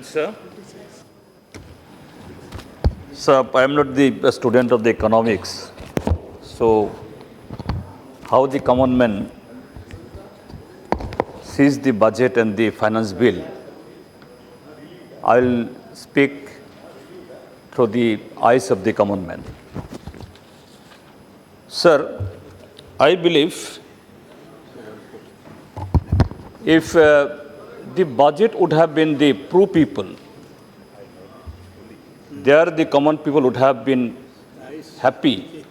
Sir. Sir, I am not the student of the economics. So, how the common man sees the budget and the finance bill, I will speak through the eyes of the common man. Sir, I believe if the budget would have been the pro people, there the common people would have been happy.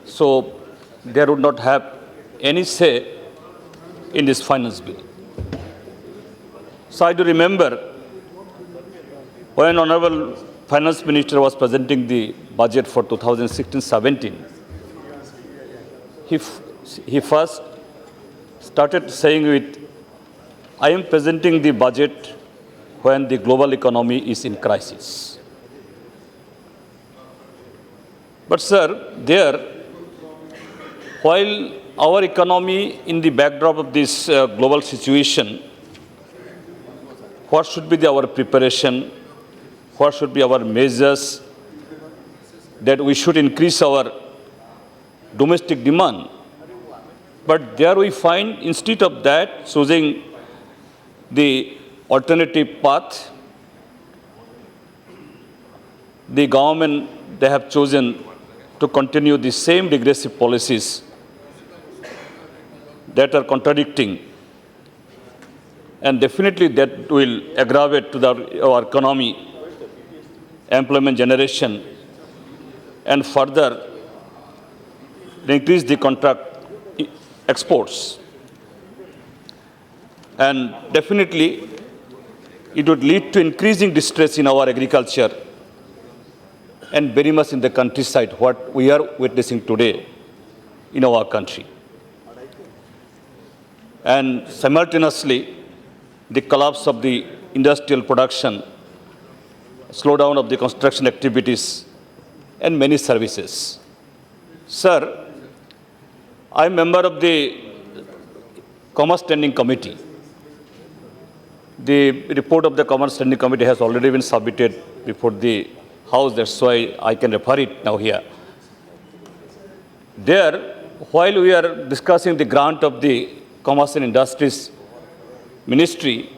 So there would not have any say in this finance bill. So I do remember when Honorable Finance Minister was presenting the budget for 2016-17, he first started saying with, I am presenting the budget when the global economy is in crisis. But sir, there, while our economy in the backdrop of this global situation, what should be our preparation? What should be our measures that we should increase our domestic demand? But there we find, instead of that, choosing the alternative path, the government, they have chosen to continue the same regressive policies that are contradicting, and definitely that will aggravate to our economy, employment generation, and further increase the contract exports. And definitely it would lead to increasing distress in our agriculture and very much in the countryside, what we are witnessing today in our country. And simultaneously, the collapse of the industrial production, slowdown of the construction activities, and many services. Sir, I am member of the Commerce Standing Committee. The report of the Commerce Standing Committee has already been submitted before the House, that's why I can refer it now here. There, while we are discussing the grant of the Commerce and Industries Ministry,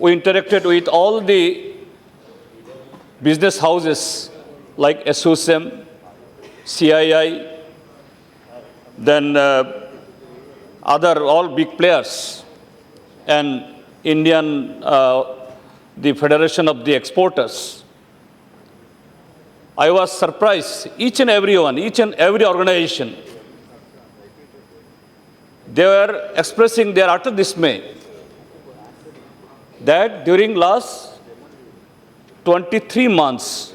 we interacted with all the business houses like SOSM, CII, then other all big players, and Indian, the Federation of the Exporters. I was surprised, each and every organization, they were expressing their utter dismay that during last 23 months,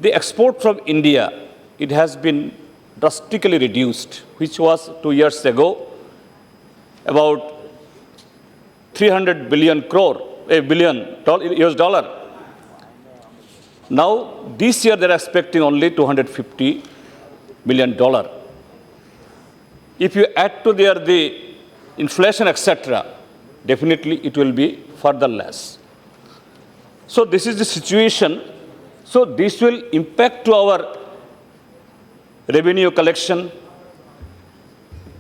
the export from India, it has been drastically reduced, which was 2 years ago about 300 billion US dollar. Now, this year they are expecting only $250 million. If you add to there the inflation, etc., definitely it will be further less. So this is the situation. So this will impact to our revenue collection,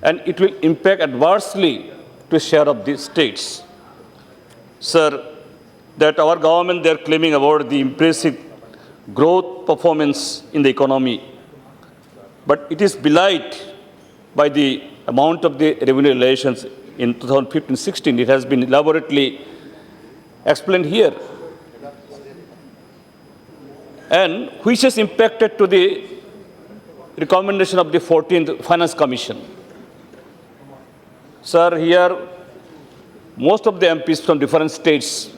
and it will impact adversely to share of the states. Sir, that our government, they are claiming about the impressive growth performance in the economy, but it is belied by the amount of the revenue relations in 2015-16. It has been elaborately explained here, and which has impacted to the recommendation of the 14th Finance Commission. Sir, here most of the MPs from different states,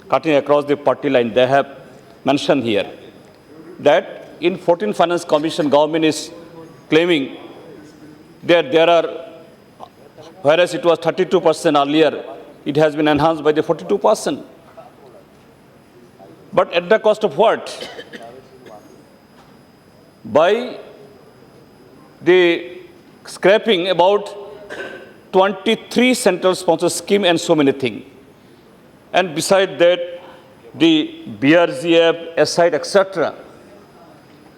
cutting across the party line, they have mentioned here that in 14th Finance Commission, government is claiming that there are, whereas it was 32% earlier, it has been enhanced by the 42%. But at the cost of what? By the scrapping about 23 central sponsor scheme and so many things. And beside that, the BRGF, SIT, etc.,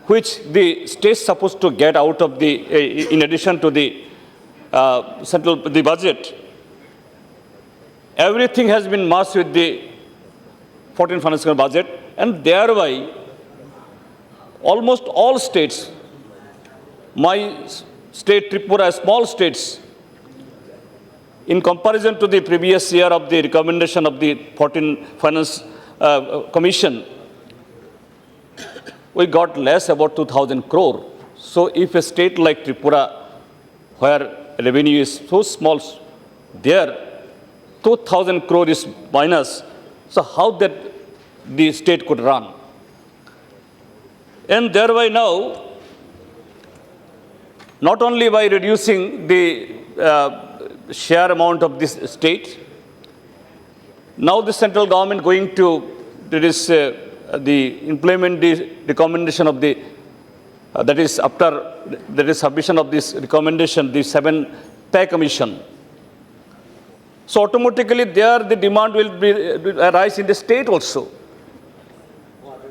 which the state is supposed to get out of the, in addition to the the budget, everything has been merged with the 14 financial budget, and thereby almost all states, my state Tripura, small states, in comparison to the previous year of the recommendation of the 14 Finance Commission, we got less about 2,000 crore. So if a state like Tripura, where revenue is so small, there 2,000 crore is minus, so how that the state could run? And thereby now, not only by reducing the share amount of this state, now the central government going to implement the recommendation of the that is after there is submission of this recommendation, the 7 pay commission. So automatically there the demand will arise in the state also.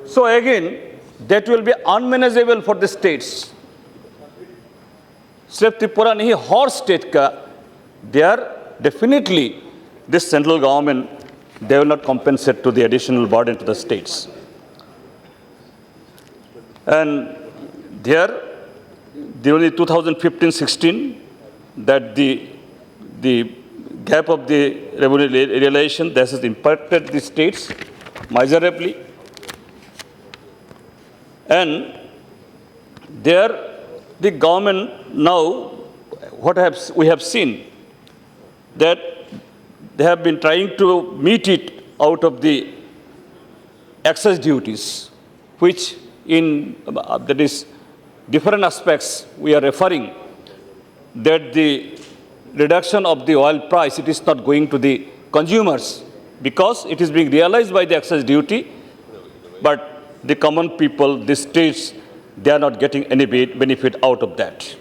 So again, that will be unmanageable for the states. सिर्फ त्रिपुरा नहीं, हर state का, they are definitely, this central government, they will not compensate to the additional burden to the states. And there, the only 2015-16, that the gap of the revenue realization, that has impacted the states miserably. And there, the government now, what we have seen, that they have been trying to meet it out of the excess duties, which in that is different aspects we are referring that the reduction of the oil price, it is not going to the consumers because it is being realized by the excess duty, but the common people, the states, they are not getting any benefit out of that.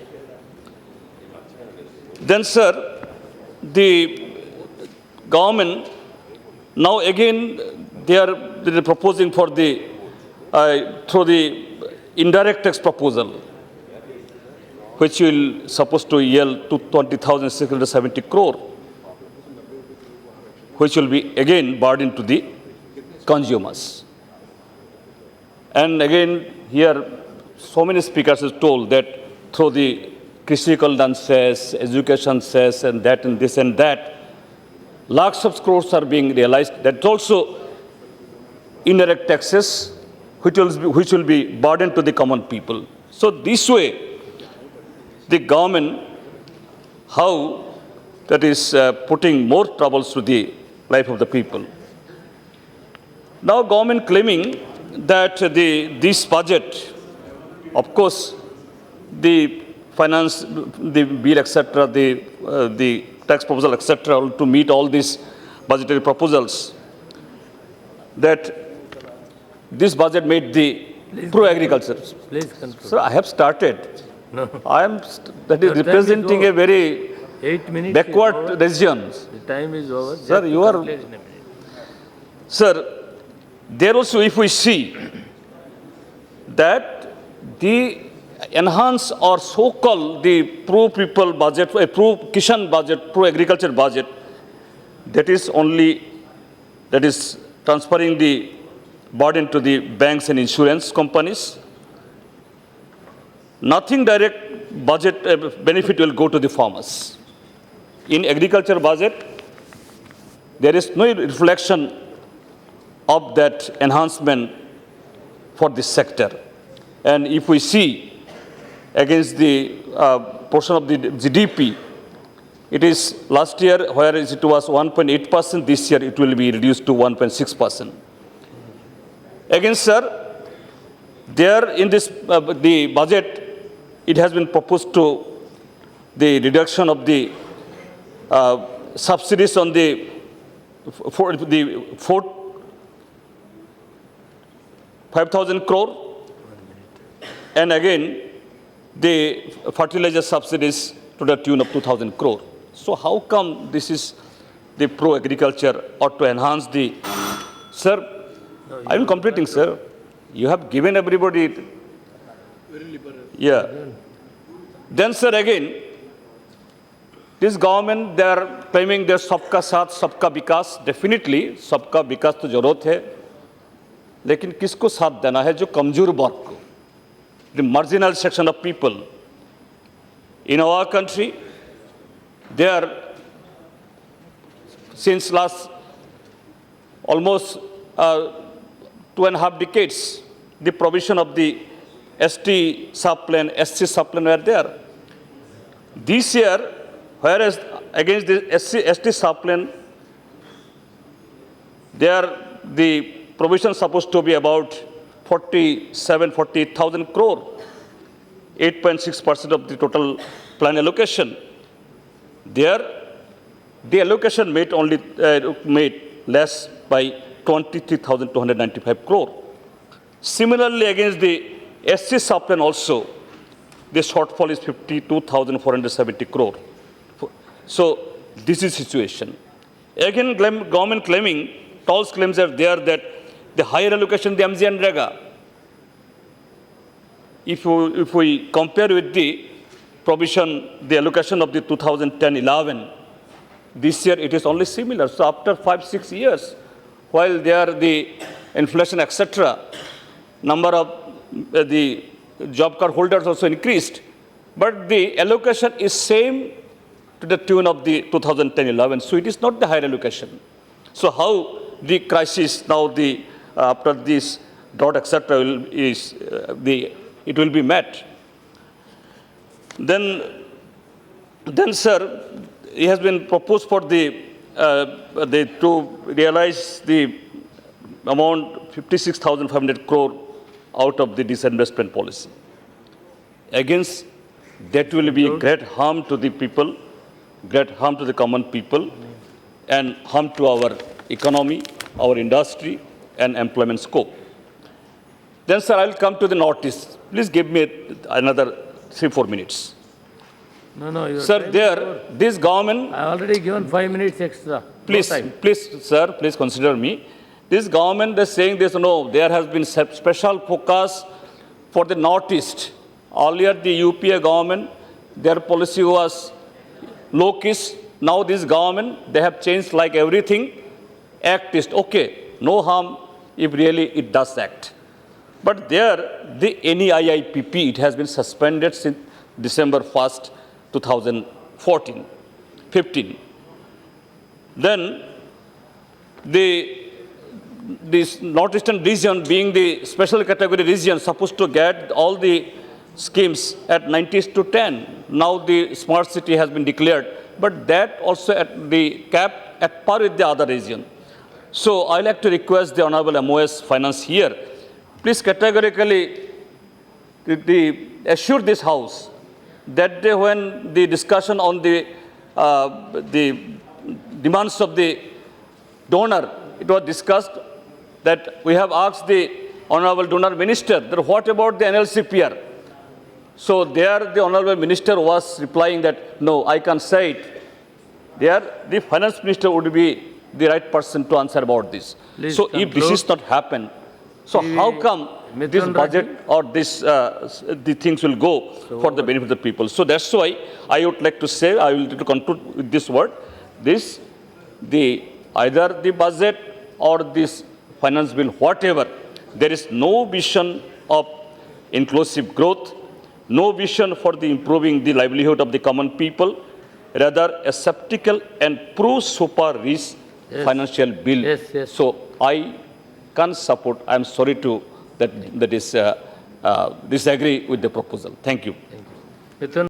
Then, sir, the government, now again, they are proposing for the, through the indirect tax proposal, which will supposed to yield to 20,670 crore, which will be again burden to the consumers. And again, here, so many speakers have told that through the critical cess, education cess, and that and this and that, lakhs of crores are being realized. That's also indirect taxes, which will be burden to the common people. So this way, the government, how that is putting more troubles to the life of the people. Now government claiming that this budget, of course, the finance, the bill, etc., the tax proposal, etc., to meet all these budgetary proposals, that this budget made the pro-agriculture. Please conclude. So I have started. No. I am that is representing a very 8 minutes backward region. The time is over. Sir, Just you are. complete in a minute. Sir, there also, if we see that the enhance or so-called the pro-people budget, pro-Kishan budget, pro-agriculture budget, that is only, that is transferring the burden to the banks and insurance companies. Nothing direct budget benefit will go to the farmers. In agriculture budget, there is no reflection of that enhancement for this sector. And if we see against the portion of the GDP, it is last year, whereas it was 1.8%, this year it will be reduced to 1.6%. Again, sir, there in this the budget, it has been proposed to the reduction of the subsidies on the 5,000 crore, and again the fertilizer subsidies to the tune of 2,000 crore. So how come this is the pro-agriculture or to enhance the... Sir, I will completing, sir. You have given everybody... Very liberal. Yeah. Then, sir, again, this government, they are claiming their सबका साथ सबका विकास. Definitely, सबका विकास तो जरूरत है. लेकिन किसको साथ देना है? जो कमजोर वर्ग को. The marginal section of people. In our country, they are, since last almost 2.5 decades, the provision of the ST subplan, SC subplan were there. This year, whereas against the ST subplan, the provision supposed to be about 40,000 crore, 8.6% of the total plan allocation. There, the allocation made only made less by 23,295 crore. Similarly, against the SC subplan also, the shortfall is 52,470 crore. So this is situation. Again, government claiming, false claims are there that the higher allocation, the MG and Rega. If we compare with the provision, the allocation of the 2010-11, this year it is only similar. So after 5-6 years, while there the inflation, etc., number of the job card holders also increased, but the allocation is same to the tune of the 2010-11. So it is not the higher allocation. So how the crisis now, the after this drought, etc., it will be met. Then, sir, it has been proposed for to realize the amount 56,500 crore out of the disinvestment policy. Against that will be great harm to the people, great harm to the common people, and harm to our economy, our industry, and employment scope. Then, sir, I will come to the Northeast. Please give me another 3-4 minutes. No. Sir, there, this government... I already given 5 minutes extra. Please, sir, please consider me. This government is saying this, no, there has been special focus for the Northeast. Earlier, the UPA government, their policy was low-key. Now this government, they have changed like everything. Act is okay, no harm if really it does act. But there, the NEIIPP, it has been suspended since December 1st, 2015. Then, this Northeastern region being the special category region supposed to get all the schemes at 90:10. Now the smart city has been declared, but that also at the cap at par with the other region. So I like to request the Honorable MOS Finance here, please categorically assure this House that day when the discussion on the demands of the donor, it was discussed that we have asked the Honorable Donor Minister that what about the NLCPR? So there the Honorable Minister was replying that no, I can't say it. There the Finance Minister would be the right person to answer about this. Please so if this is not happened, so how come this budget or this the things will go for the benefit of the people? So that's why I would like to say, I will to conclude with this word, either the budget or this finance bill, whatever, there is no vision of inclusive growth, no vision for the improving the livelihood of the common people, rather a skeptical and pro-super rich financial bill. Yes. So I can't support, I'm sorry to that is disagree with the proposal. Thank you. Mithun.